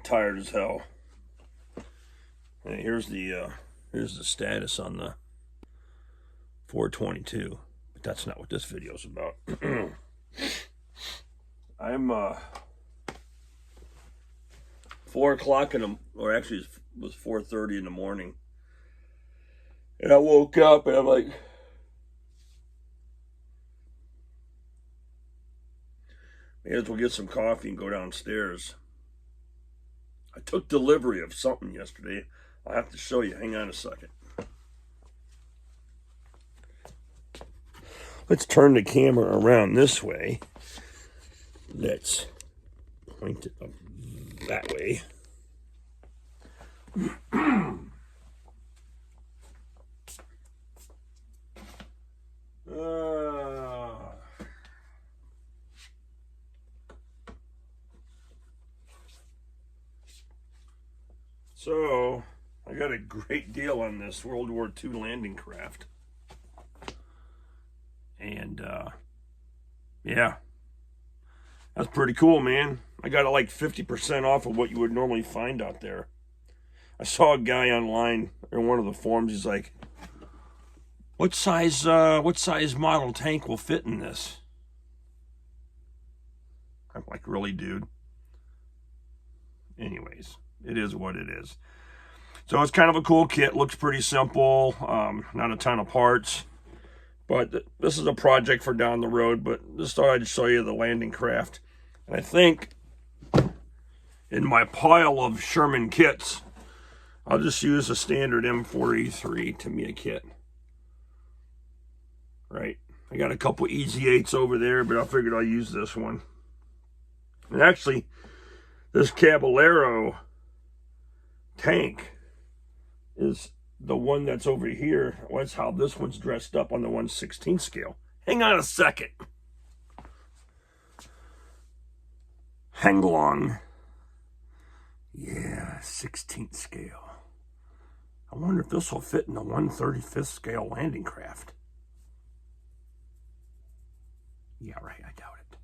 tired as hell. And here's the status on the 422, but that's not what this video is about. I'm 4 o'clock or actually it was 4:30 in the morning, and I woke up and I'm like, may as well get some coffee and go downstairs. I took delivery of something yesterday. I'll have to show you. Hang on a second. Let's turn the camera around this way. Let's point it up that way. So, I got a great deal on this World War II landing craft. And, yeah. That's pretty cool, man. I got it like 50% off of what you would normally find out there. I saw a guy online in one of the forums. He's like, what size model tank will fit in this? I'm like, really, dude? Anyways, it is what it is. So it's kind of a cool kit. Looks pretty simple. Not a ton of parts. But this is a project for down the road. But just thought I'd show you the landing craft. And I think in my pile of Sherman kits, I'll just use a standard M4E3 Tamiya kit. Right? I got a couple Easy 8s over there, but I figured I'll use this one. And actually, this Caballero tank is the one that's over here. Well, that's how this one's dressed up on the 1/16 scale. Hang on a second. Hang along. Yeah, 16th scale. I wonder if this will fit in the 1/35th scale landing craft. Yeah, right, I doubt it.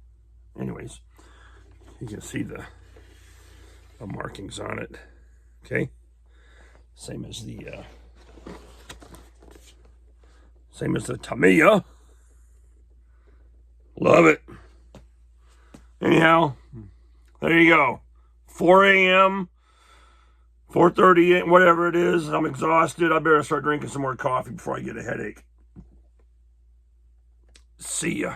Anyways, you can see the markings on it. Okay? Same as the Tamiya. Love it. Anyhow, there you go. 4 a.m., 4:30, whatever it is. I'm exhausted. I better start drinking some more coffee before I get a headache. See ya.